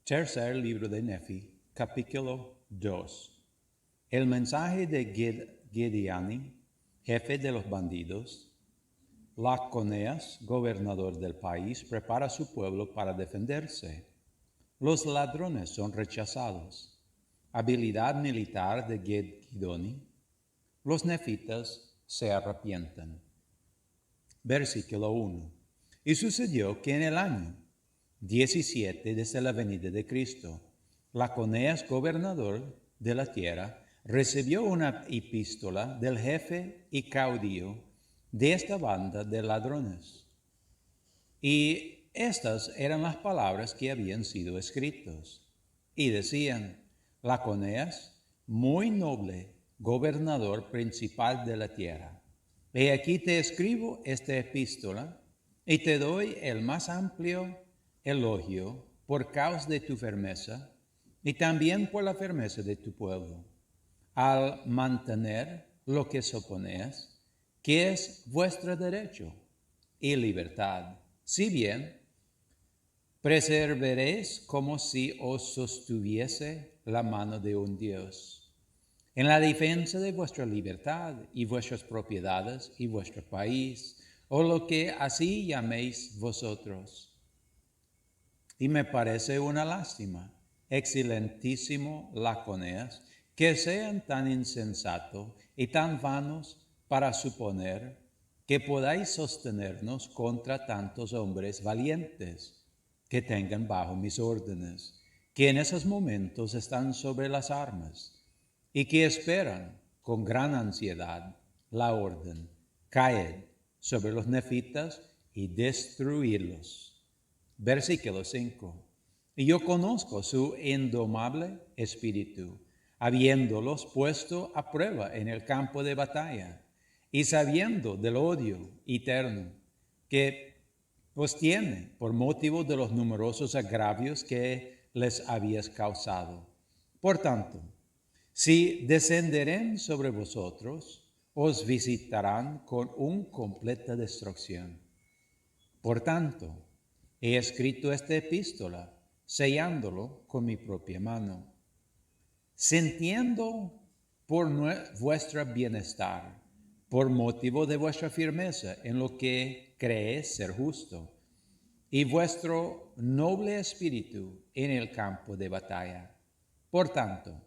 Tercer libro de Nefi, capítulo 2. El mensaje de Gideoni, jefe de los bandidos. Laconeas, gobernador del país, prepara a su pueblo para defenderse. Los ladrones son rechazados. Habilidad militar de Gideoni. Los nefitas se arrepienten. Versículo 1. Y sucedió que en el año 17 desde la venida de Cristo, Laconeas, gobernador de la tierra, recibió una epístola del jefe y caudillo de esta banda de ladrones. Y estas eran las palabras que habían sido escritas. Y decían: Laconeas, muy noble, gobernador principal de la tierra, he aquí te escribo esta epístola y te doy el más amplio elogio por causa de tu firmeza y también por la firmeza de tu pueblo, al mantener lo que suponéis que es vuestro derecho y libertad, si bien preservaréis como si os sostuviese la mano de un Dios, en la defensa de vuestra libertad y vuestras propiedades y vuestro país, o lo que así llaméis vosotros. Y me parece una lástima, excelentísimo Laconeas, que sean tan insensatos y tan vanos para suponer que podáis sostenernos contra tantos hombres valientes que tengan bajo mis órdenes, que en esos momentos están sobre las armas y que esperan con gran ansiedad la orden: caed sobre los nefitas y destruirlos. Versículo 5. Y yo conozco su indomable espíritu, habiéndolos puesto a prueba en el campo de batalla, y sabiendo del odio eterno que os tiene por motivo de los numerosos agravios que les habías causado. Por tanto, si descenderán sobre vosotros, os visitarán con una completa destrucción. Por tanto, he escrito esta epístola, sellándolo con mi propia mano, sintiendo por vuestro bienestar, por motivo de vuestra firmeza en lo que creéis ser justo, y vuestro noble espíritu en el campo de batalla. Por tanto,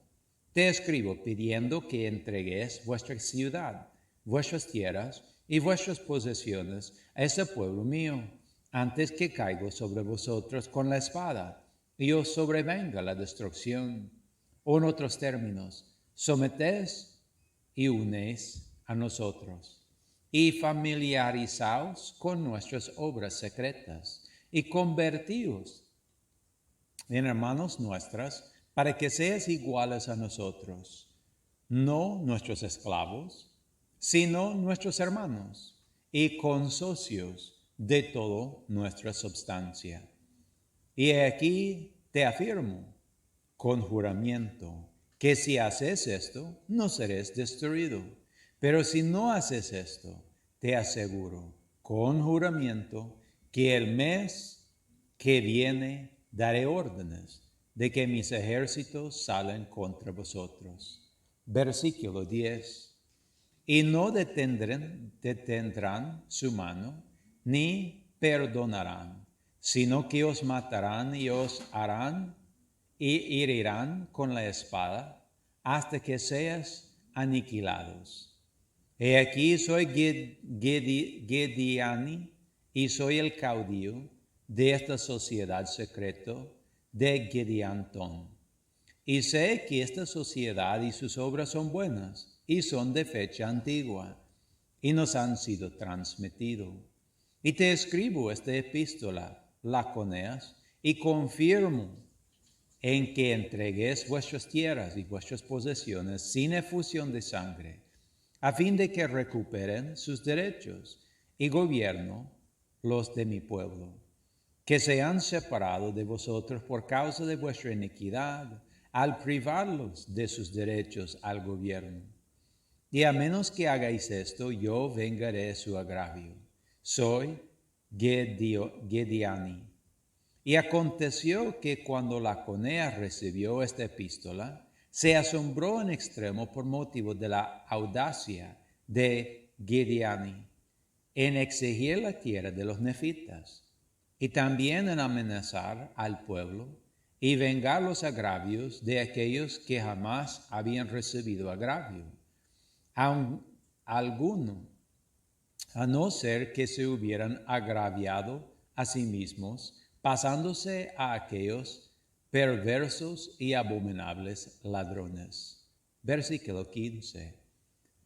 te escribo pidiendo que entreguéis vuestra ciudad, vuestras tierras y vuestras posesiones a este pueblo mío, antes que caiga sobre vosotros con la espada y os sobrevenga la destrucción. O en otros términos, sometéis y unéis a nosotros, y familiarizaos con nuestras obras secretas, y convertíos en hermanos nuestras, para que seáis iguales a nosotros, no nuestros esclavos, sino nuestros hermanos, y consocios de toda nuestra substancia. Y aquí te afirmo, con juramento, que si haces esto, no seréis destruido. Pero si no haces esto, te aseguro, con juramento, que el mes que viene daré órdenes de que mis ejércitos salen contra vosotros. Versículo 10. Y no detendrán su mano, ni perdonarán, sino que os matarán y os harán y herirán con la espada hasta que seas aniquilados. He aquí soy Gideoni y soy el caudillo de esta sociedad secreta de Gideantón. Y sé que esta sociedad y sus obras son buenas y son de fecha antigua y nos han sido transmitidos. Y te escribo esta epístola, Laconeas, y confirmo en que entreguéis vuestras tierras y vuestras posesiones sin efusión de sangre, a fin de que recuperen sus derechos y gobierno los de mi pueblo, que se han separado de vosotros por causa de vuestra iniquidad, al privarlos de sus derechos al gobierno. Y a menos que hagáis esto, yo vengaré su agravio. Soy Gideoni. Y aconteció que cuando Laconea recibió esta epístola, se asombró en extremo por motivo de la audacia de Gideoni en exigir la tierra de los nefitas, y también en amenazar al pueblo y vengar los agravios de aquellos que jamás habían recibido agravio, aun alguno, a no ser que se hubieran agraviado a sí mismos, pasándose a aquellos perversos y abominables ladrones. Versículo 15.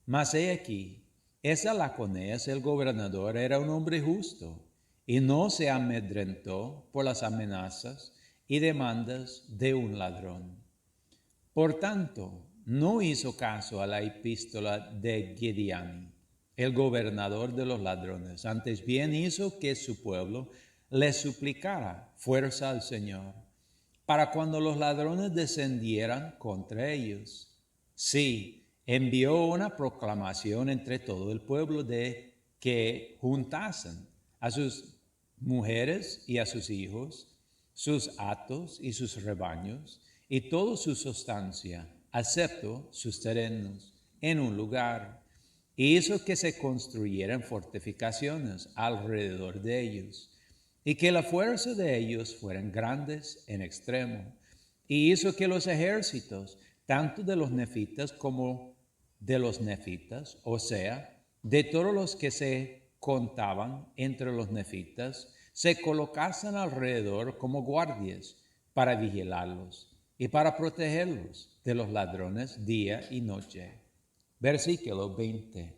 Mas he aquí, esa Laconeas, el gobernador, era un hombre justo, y no se amedrentó por las amenazas y demandas de un ladrón. Por tanto, no hizo caso a la epístola de Gideoni, el gobernador de los ladrones. Antes bien hizo que su pueblo le suplicara fuerza al Señor, para cuando los ladrones descendieran contra ellos. Sí, envió una proclamación entre todo el pueblo de que juntasen a sus mujeres y a sus hijos, sus hatos y sus rebaños, y toda su sustancia, excepto sus terrenos, en un lugar. Y hizo que se construyeran fortificaciones alrededor de ellos, y que la fuerza de ellos fueran grandes en extremo. Y hizo que los ejércitos, tanto de los nefitas como de los nefitas, o sea, de todos los que se contaban entre los nefitas, se colocasen alrededor como guardias para vigilarlos y para protegerlos de los ladrones día y noche. Versículo 20.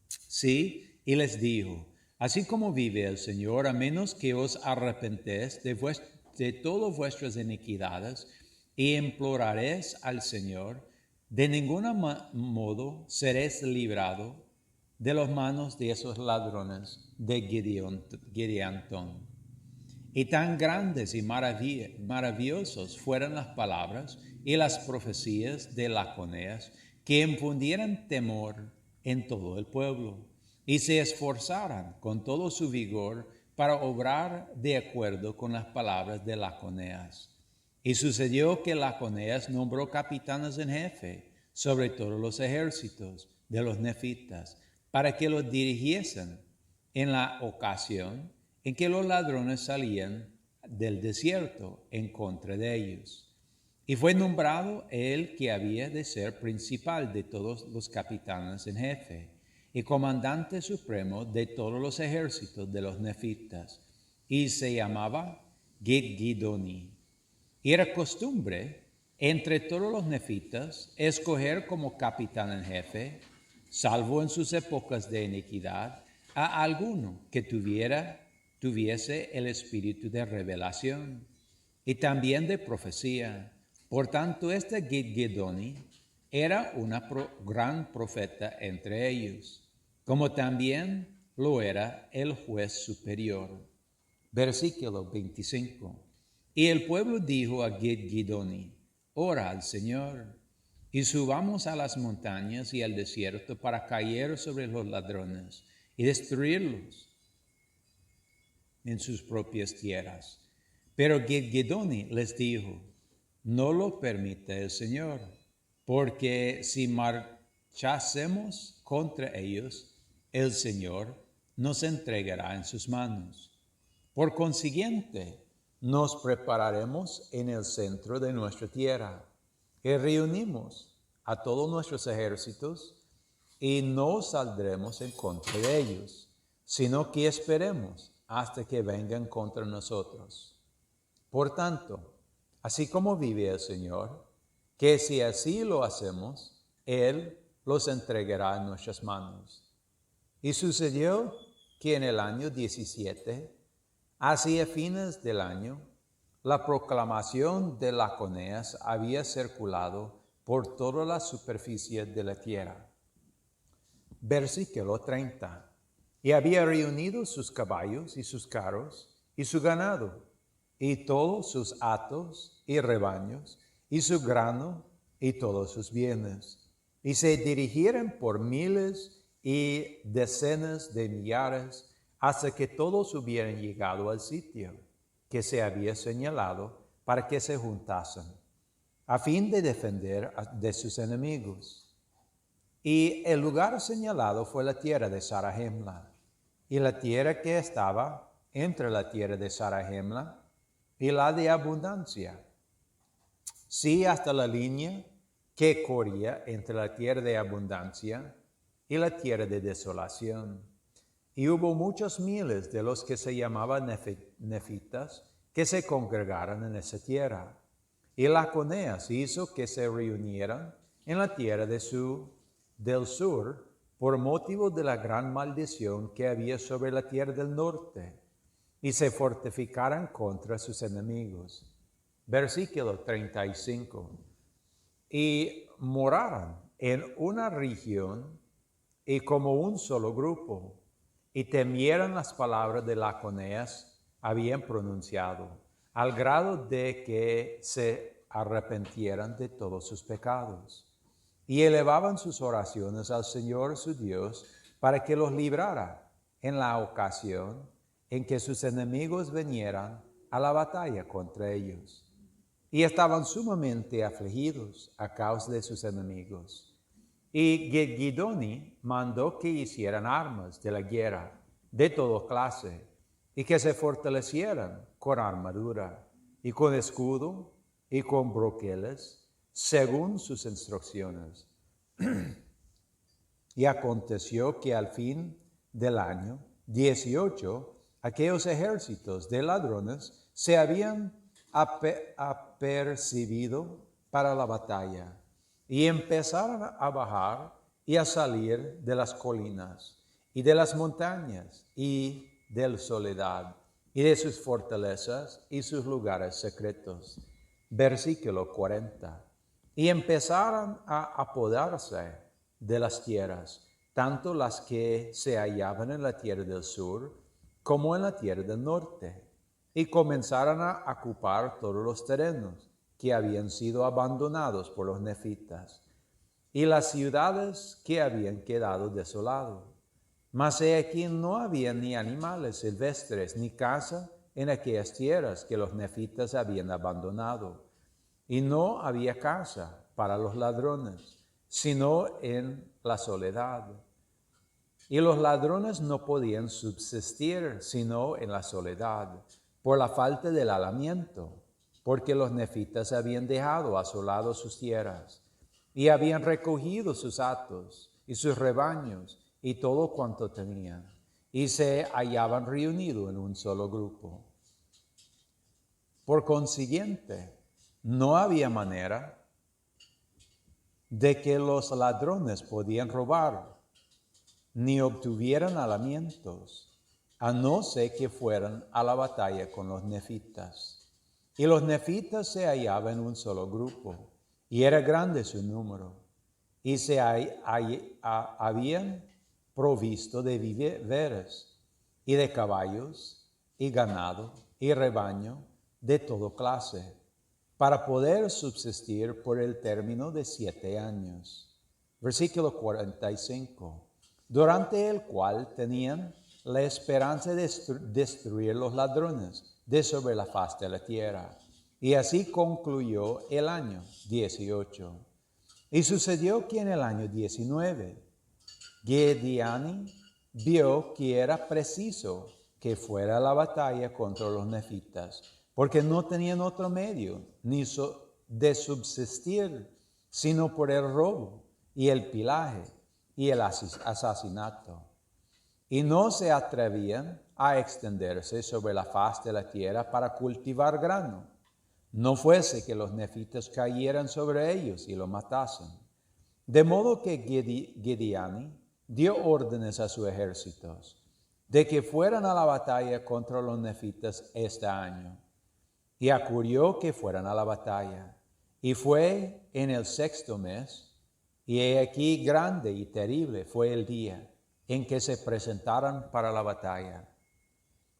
Sí, y les dijo: así como vive el Señor, a menos que os arrepentéis de todas vuestras iniquidades y imploraréis al Señor, de ningún modo seréis librados de las manos de esos ladrones de Gideantón. Y tan grandes y maravillosos fueron las palabras y las profecías de Laconeas, que infundieran temor en todo el pueblo, y se esforzaran con todo su vigor para obrar de acuerdo con las palabras de Laconeas. Y sucedió que Laconeas nombró capitanes en jefe sobre todos los ejércitos de los nefitas, para que los dirigiesen en la ocasión en que los ladrones salían del desierto en contra de ellos. Y fue nombrado el que había de ser principal de todos los capitanes en jefe y comandante supremo de todos los ejércitos de los nefitas, y se llamaba Gidgidoni. Y era costumbre entre todos los nefitas escoger como capitán en jefe, salvo en sus épocas de iniquidad, a alguno que tuviese el espíritu de revelación y también de profecía. Por tanto, este Gidgidoni era una gran profeta entre ellos, como también lo era el juez superior. Versículo 25. Y el pueblo dijo a Gidgidoni: ora al Señor, y subamos a las montañas y al desierto para caer sobre los ladrones y destruirlos en sus propias tierras. Pero Gidgidoni les dijo: no lo permite el Señor, porque si marchásemos contra ellos, el Señor nos entregará en sus manos. Por consiguiente, nos prepararemos en el centro de nuestra tierra y reunimos a todos nuestros ejércitos y no saldremos en contra de ellos, sino que esperemos hasta que vengan contra nosotros. Por tanto, así como vive el Señor, que si así lo hacemos, Él los entregará en nuestras manos. Y sucedió que en el año 17, hacia fines del año, la proclamación de Laconeas había circulado por toda la superficie de la tierra. Versículo 30. Y había reunido sus caballos y sus carros y su ganado, y todos sus hatos y rebaños, y su grano y todos sus bienes. Y se dirigieron por miles y decenas de millares hasta que todos hubieran llegado al sitio. que se había señalado para que se juntasen, a fin de defender de sus enemigos. Y el lugar señalado fue la tierra de Zarahemla, y la tierra que estaba entre la tierra de Zarahemla y la de abundancia, sí hasta la línea que corría entre la tierra de abundancia y la tierra de desolación. Y hubo muchos miles de los que se llamaban nefitas que se congregaron en esa tierra. Y Laconeas hizo que se reunieran en la tierra del sur por motivo de la gran maldición que había sobre la tierra del norte, y se fortificaran contra sus enemigos. Versículo 35. Y moraron en una región y como un solo grupo, y temieron las palabras de Laconeas habían pronunciado, al grado de que se arrepintieran de todos sus pecados. Y elevaban sus oraciones al Señor su Dios para que los librara en la ocasión en que sus enemigos vinieran a la batalla contra ellos. Y estaban sumamente afligidos a causa de sus enemigos. Y Gidoni mandó que hicieran armas de la guerra de toda clase, y que se fortalecieran con armadura, y con escudo, y con broqueles, según sus instrucciones. Y aconteció que al fin del año 18, aquellos ejércitos de ladrones se habían apercibido para la batalla, y empezaron a bajar y a salir de las colinas, y de las montañas, y de la soledad, y de sus fortalezas y sus lugares secretos. Versículo 40. Y empezaron a apoderarse de las tierras, tanto las que se hallaban en la tierra del sur como en la tierra del norte, y comenzaron a ocupar todos los terrenos que habían sido abandonados por los nefitas, y las ciudades que habían quedado desoladas. Mas he aquí no había ni animales silvestres ni casa en aquellas tierras que los nefitas habían abandonado, y no había casa para los ladrones, sino en la soledad. Y los ladrones no podían subsistir sino en la soledad, por la falta del alimiento, porque los nefitas habían dejado asolados sus tierras, y habían recogido sus hatos y sus rebaños y todo cuanto tenían, y se hallaban reunidos en un solo grupo. Por consiguiente, no había manera de que los ladrones podían robar, ni obtuvieran alimientos, a no ser que fueran a la batalla con los nefitas. Y los nefitas se hallaban en un solo grupo, y era grande su número, y se habían provisto de víveres, y de caballos, y ganado, y rebaño, de toda clase, para poder subsistir por el término de 7 años. Versículo 45. Durante el cual tenían la esperanza de destruir los ladrones de sobre la faz de la tierra. Y así concluyó el año 18. Y sucedió que en el año 19, Gediani vio que era preciso que fuera a la batalla contra los nefitas, porque no tenían otro medio ni de subsistir, sino por el robo y el pillaje y el asesinato. Y no se atrevían a extenderse sobre la faz de la tierra para cultivar grano, no fuese que los nefitas cayeran sobre ellos y lo matasen. De modo que Gediani dio órdenes a sus ejércitos de que fueran a la batalla contra los nefitas este año. Y ocurrió que fueran a la batalla. Y fue en el 6º mes, y he aquí grande y terrible fue el día en que se presentaron para la batalla.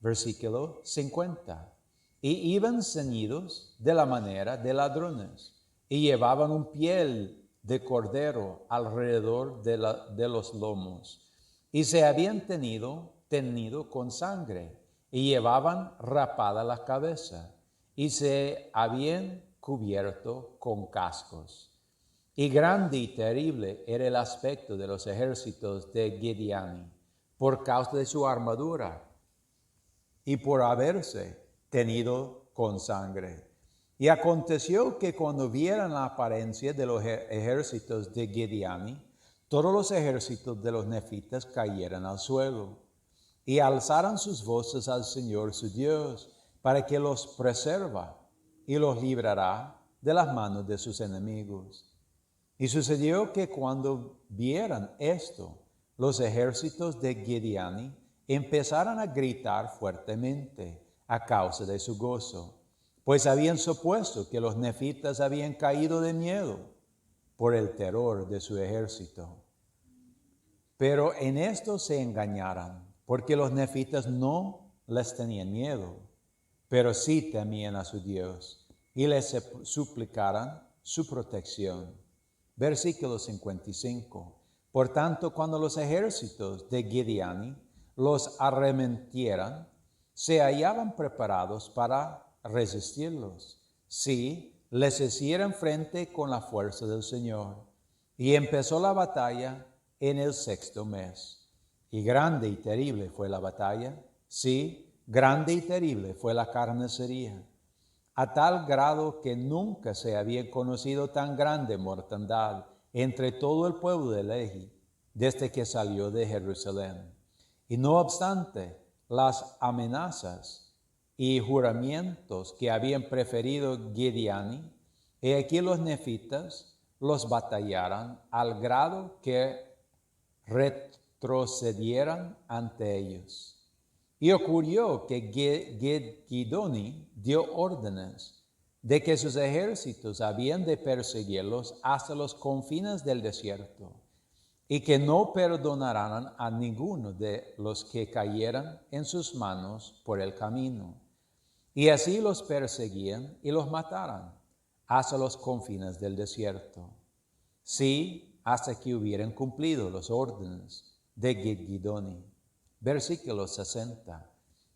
Versículo 50. Y iban ceñidos de la manera de ladrones, y llevaban un piel de cordero alrededor de los lomos, y se habían tenido con sangre, y llevaban rapada la cabeza, y se habían cubierto con cascos. Y grande y terrible era el aspecto de los ejércitos de Gideoni, por causa de su armadura, y por haberse tenido con sangre. Y aconteció que cuando vieran la apariencia de los ejércitos de Gideoni, todos los ejércitos de los nefitas cayeran al suelo, y alzaran sus voces al Señor su Dios, para que los preserva y los librará de las manos de sus enemigos. Y sucedió que cuando vieran esto, los ejércitos de Gideoni empezaron a gritar fuertemente a causa de su gozo, pues habían supuesto que los nefitas habían caído de miedo por el terror de su ejército. Pero en esto se engañaron, porque los nefitas no les tenían miedo, pero sí temían a su Dios y les suplicaron su protección. Versículo 55. Por tanto, cuando los ejércitos de Gideoni los arremetieran, se hallaban preparados para resistirlos, si les hicieran frente con la fuerza del Señor. Y empezó la batalla en el 6º mes. Y grande y terrible fue la batalla, sí, grande y terrible fue la carnicería, a tal grado que nunca se había conocido tan grande mortandad entre todo el pueblo de Lehi, desde que salió de Jerusalén. Y no obstante las amenazas y juramentos que habían preferido Gideoni, he aquí los nefitas los batallaron al grado que retrocedieran ante ellos. Y ocurrió que Gideoni dio órdenes de que sus ejércitos habían de perseguirlos hasta los confines del desierto, y que no perdonaran a ninguno de los que cayeran en sus manos por el camino. Y así los perseguían y los mataran hasta los confines del desierto, sí, hasta que hubieran cumplido los órdenes de Gideoni. Versículo 60.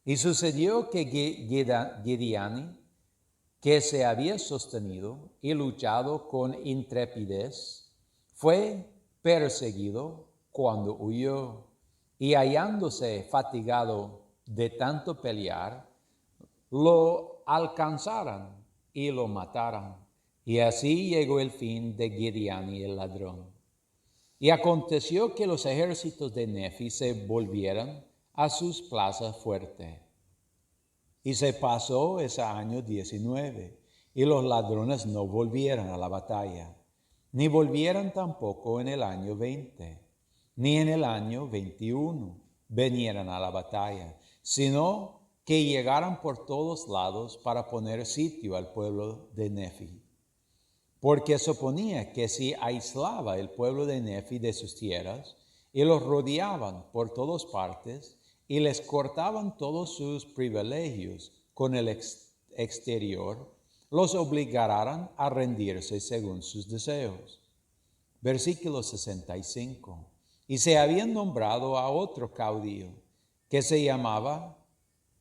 Y sucedió que Gideoni, que se había sostenido y luchado con intrepidez, fue perseguido cuando huyó, y hallándose fatigado de tanto pelear, lo alcanzaron y lo mataron. Y así llegó el fin de Gideoni el ladrón. Y aconteció que los ejércitos de Nefi se volvieron a sus plazas fuertes. Y se pasó ese año 19, y los ladrones no volvieron a la batalla, ni volvieron tampoco en el año 20, ni en el año 21 vinieron a la batalla, sino que llegaron por todos lados para poner sitio al pueblo de Nefi. Porque suponía que si aislaba el pueblo de Nefi de sus tierras, y los rodeaban por todas partes, y les cortaban todos sus privilegios con el exterior, los obligaran a rendirse según sus deseos. Versículo 65. Y se habían nombrado a otro caudillo, que se llamaba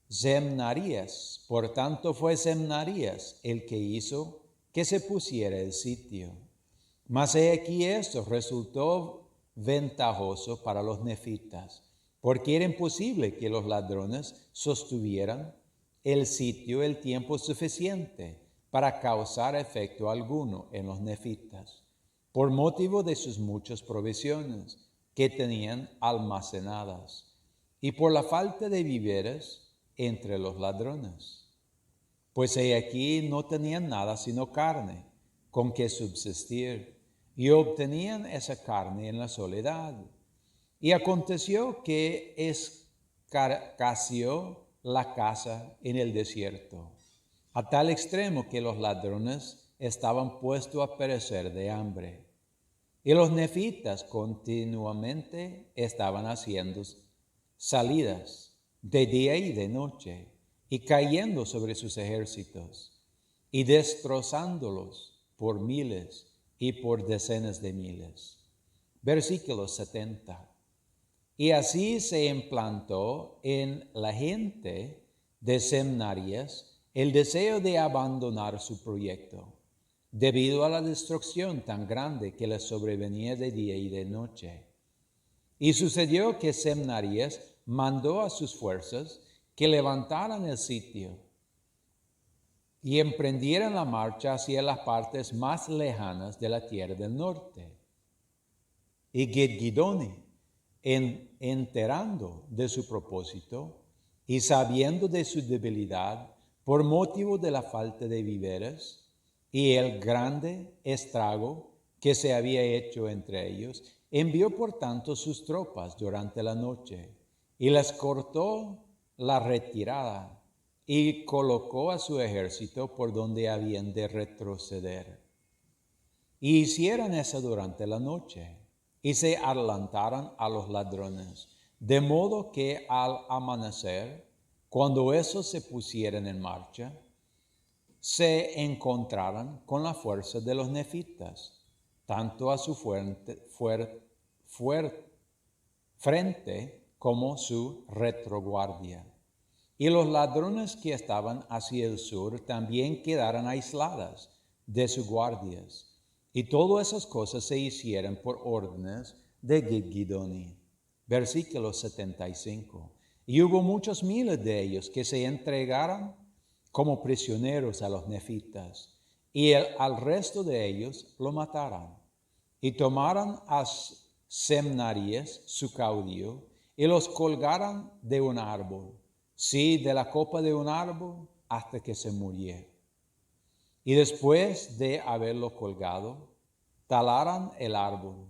Semnarías. Por tanto fue Semnarías el que hizo que se pusiera el sitio. Mas he aquí esto resultó ventajoso para los nefitas, porque era imposible que los ladrones sostuvieran el sitio el tiempo suficiente para causar efecto alguno en los nefitas, por motivo de sus muchas provisiones que tenían almacenadas, y por la falta de víveres entre los ladrones. Pues he aquí no tenían nada sino carne con que subsistir, y obtenían esa carne en la soledad. Y aconteció que escaseó la caza en el desierto, a tal extremo que los ladrones estaban puestos a perecer de hambre. Y los nefitas continuamente estaban haciendo salidas de día y de noche, y cayendo sobre sus ejércitos, y destrozándolos por miles y por decenas de miles. Versículo 70. Y así se implantó en la gente de Semnarías el deseo de abandonar su proyecto, debido a la destrucción tan grande que les sobrevenía de día y de noche. Y sucedió que Semnarías mandó a sus fuerzas que levantaran el sitio y emprendieran la marcha hacia las partes más lejanas de la tierra del norte. Y Gidgidoni, enterando de su propósito y sabiendo de su debilidad por motivo de la falta de víveres y el grande estrago que se había hecho entre ellos, envió por tanto sus tropas durante la noche y les cortó la retirada y colocó a su ejército por donde habían de retroceder. Y hicieron eso durante la noche y se adelantaron a los ladrones, de modo que al amanecer, cuando esos se pusieran en marcha, se encontraran con la fuerza de los nefitas, tanto a su frente como su retroguardia. Y los ladrones que estaban hacia el sur también quedaron aisladas de sus guardias. Y todas esas cosas se hicieron por órdenes de Gidgidoni. Versículo 75. Y hubo muchos miles de ellos que se entregaron como prisioneros a los nefitas, y al resto de ellos lo mataron. Y tomaron a Semnarías, su caudillo, y los colgaron de un árbol, sí, de la copa de un árbol, hasta que se muriera. Y después de haberlo colgado, talaron el árbol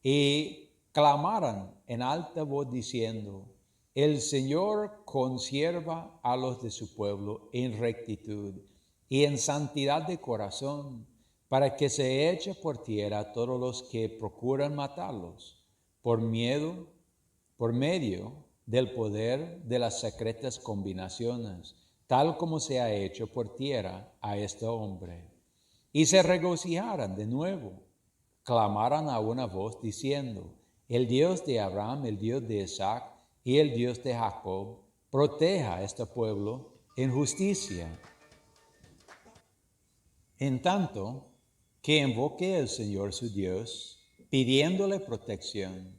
y clamaron en alta voz diciendo: el Señor conserva a los de su pueblo en rectitud y en santidad de corazón, para que se eche por tierra a todos los que procuran matarlos, por medio del poder de las secretas combinaciones, tal como se ha hecho por tierra a este hombre. Y se regocijaron de nuevo, clamaron a una voz diciendo: el Dios de Abraham, el Dios de Isaac y el Dios de Jacob, proteja a este pueblo en justicia. En tanto que invoque al Señor su Dios, pidiéndole protección.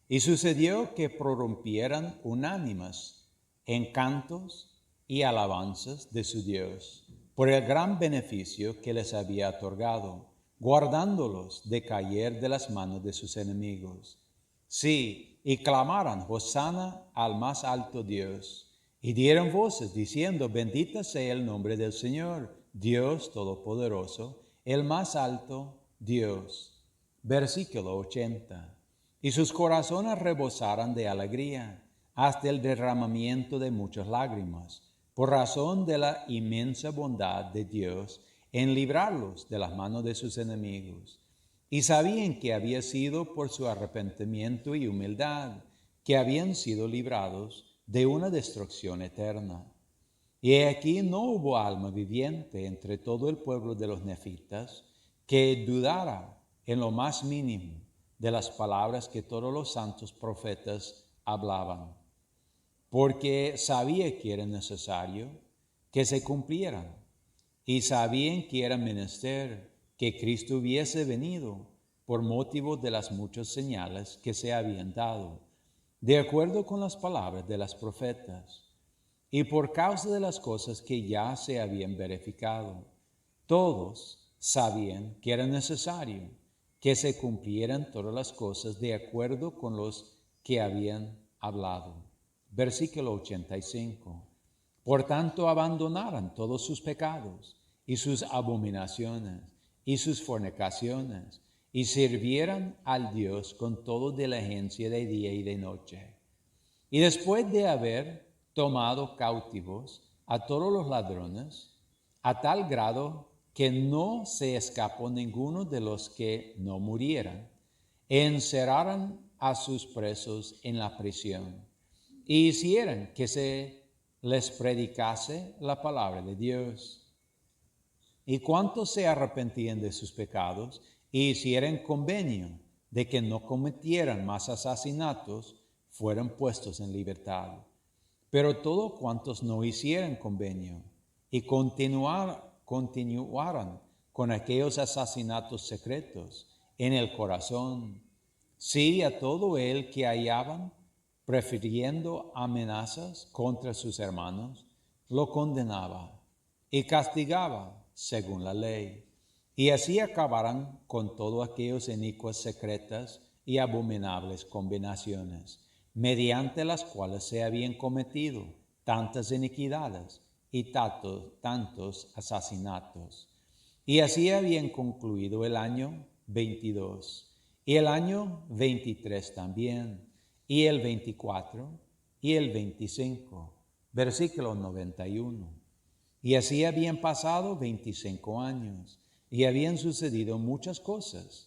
Y sucedió que prorrumpieran unánimes en cantos y alabanzas de su Dios, por el gran beneficio que les había otorgado, guardándolos de caer de las manos de sus enemigos. Sí, y clamaron: Hosana al más alto Dios, y dieron voces diciendo: bendito sea el nombre del Señor, Dios Todopoderoso, el más alto Dios. Versículo 80. Y sus corazones rebosaron de alegría, hasta el derramamiento de muchas lágrimas, por razón de la inmensa bondad de Dios en librarlos de las manos de sus enemigos. Y sabían que había sido por su arrepentimiento y humildad que habían sido librados de una destrucción eterna. Y aquí no hubo alma viviente entre todo el pueblo de los nefitas que dudara en lo más mínimo de las palabras que todos los santos profetas hablaban, porque sabía que era necesario que se cumplieran, y sabían que era menester que Cristo hubiese venido por motivo de las muchas señales que se habían dado, de acuerdo con las palabras de las profetas, y por causa de las cosas que ya se habían verificado. Todos sabían que era necesario que se cumplieran todas las cosas de acuerdo con los que habían hablado. Versículo 85. Por tanto, abandonaron todos sus pecados y sus abominaciones y sus fornicaciones, y sirvieron al Dios con toda diligencia de día y de noche. Y después de haber tomado cautivos a todos los ladrones, a tal grado que no se escapó ninguno de los que no murieran, encerraron a sus presos en la prisión, y hicieron que se les predicase la palabra de Dios. Y cuantos se arrepentían de sus pecados y hicieron convenio de que no cometieran más asesinatos, fueron puestos en libertad. Pero todos cuantos no hicieran convenio y continuaran con aquellos asesinatos secretos en el corazón, sí a todo el que hallaban prefiriendo amenazas contra sus hermanos, lo condenaba y castigaba según la ley. Y así acabarán con todas aquellas inicuas secretas y abominables combinaciones, mediante las cuales se habían cometido tantas iniquidades y tantos asesinatos. Y así habían concluido el año 22, y el año 23 también, y el 24, y el 25, versículo 91. Y así habían pasado 25 años, y habían sucedido muchas cosas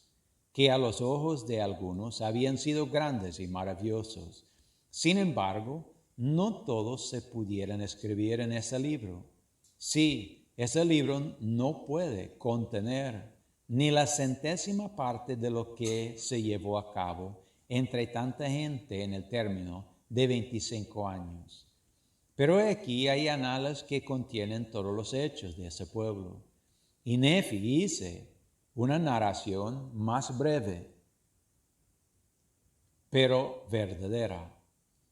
que a los ojos de algunos habían sido grandes y maravillosos. Sin embargo, no todos se pudieran escribir en ese libro. Sí, ese libro no puede contener ni la centésima parte de lo que se llevó a cabo entre tanta gente en el término de 25 años. Pero aquí hay anales que contienen todos los hechos de ese pueblo. Y Nefi hice una narración más breve, pero verdadera,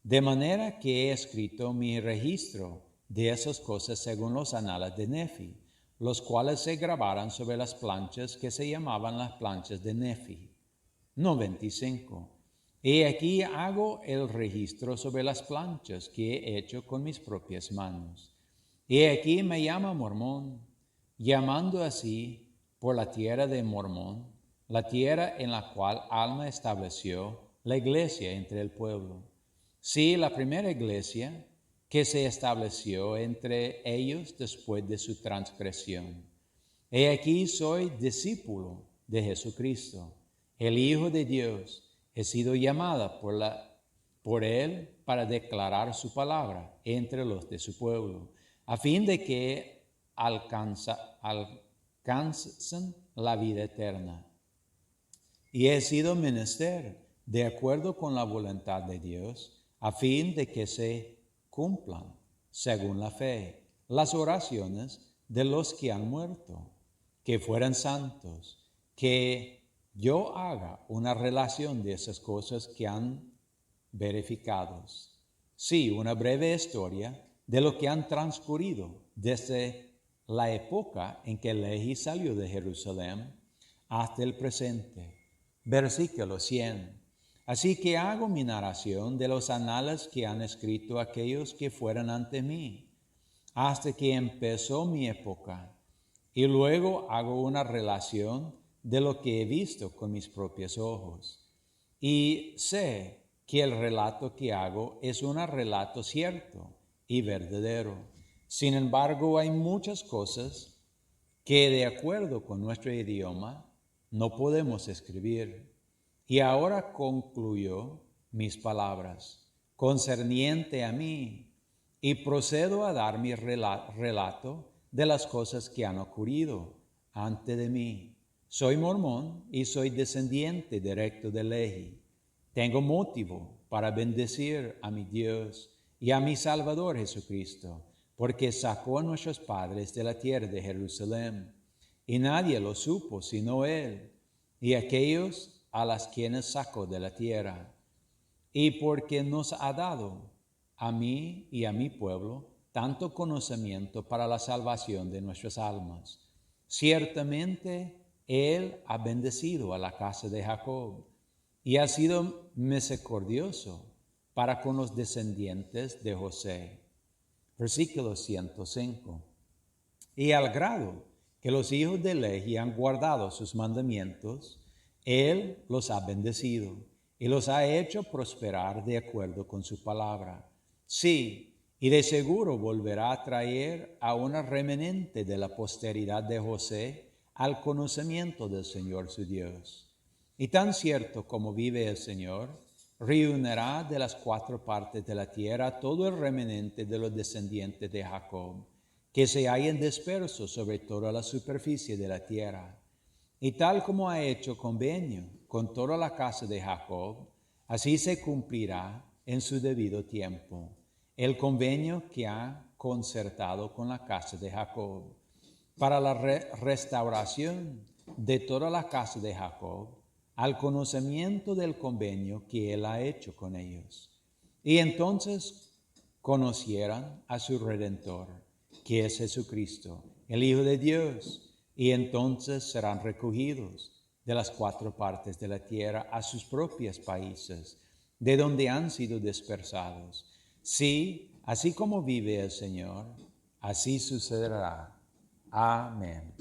de manera que he escrito mi registro de esas cosas según los anales de Nefi, los cuales se grabaron sobre las planchas que se llamaban las planchas de Nefi. 95. Y aquí hago el registro sobre las planchas que he hecho con mis propias manos. Y aquí me llama Mormón, llamando así por la tierra de Mormón, la tierra en la cual Alma estableció la iglesia entre el pueblo. Sí, la primera iglesia que se estableció entre ellos después de su transgresión. He aquí soy discípulo de Jesucristo, el Hijo de Dios. He sido llamada por Él para declarar su palabra entre los de su pueblo, a fin de que alcancen la vida eterna. Y he sido menester, de acuerdo con la voluntad de Dios, a fin de que se cumplan, según la fe, las oraciones de los que han muerto, que fueran santos, que yo haga una relación de esas cosas que han verificado. Sí, una breve historia de lo que han transcurrido desde la época en que Lehi salió de Jerusalén hasta el presente. Versículo 100. Así que hago mi narración de los anales que han escrito aquellos que fueron ante mí, hasta que empezó mi época, y luego hago una relación de lo que he visto con mis propios ojos. Y sé que el relato que hago es un relato cierto y verdadero. Sin embargo, hay muchas cosas que de acuerdo con nuestro idioma no podemos escribir. Y ahora concluyo mis palabras concerniente a mí y procedo a dar mi relato de las cosas que han ocurrido antes de mí. Soy mormón y soy descendiente directo de Lehi. Tengo motivo para bendecir a mi Dios y a mi Salvador Jesucristo, porque sacó a nuestros padres de la tierra de Jerusalén, y nadie lo supo sino Él, y aquellos a las quienes sacó de la tierra, y porque nos ha dado a mí y a mi pueblo tanto conocimiento para la salvación de nuestras almas. Ciertamente Él ha bendecido a la casa de Jacob y ha sido misericordioso para con los descendientes de José. Versículo 105. Y al grado que los hijos de Lehi han guardado sus mandamientos, Él los ha bendecido y los ha hecho prosperar de acuerdo con su palabra. Sí, y de seguro volverá a traer a una remanente de la posteridad de José al conocimiento del Señor su Dios. Y tan cierto como vive el Señor, reunirá de las 4 partes de la tierra todo el remanente de los descendientes de Jacob, que se hayan dispersos sobre toda la superficie de la tierra. Y tal como ha hecho convenio con toda la casa de Jacob, así se cumplirá en su debido tiempo. el convenio que ha concertado con la casa de Jacob, para la restauración de toda la casa de Jacob, al conocimiento del convenio que él ha hecho con ellos. Y entonces conocieran a su Redentor, que es Jesucristo, el Hijo de Dios, y entonces serán recogidos de las 4 partes de la tierra a sus propios países, de donde han sido dispersados. Sí, así como vive el Señor, así sucederá. Amén.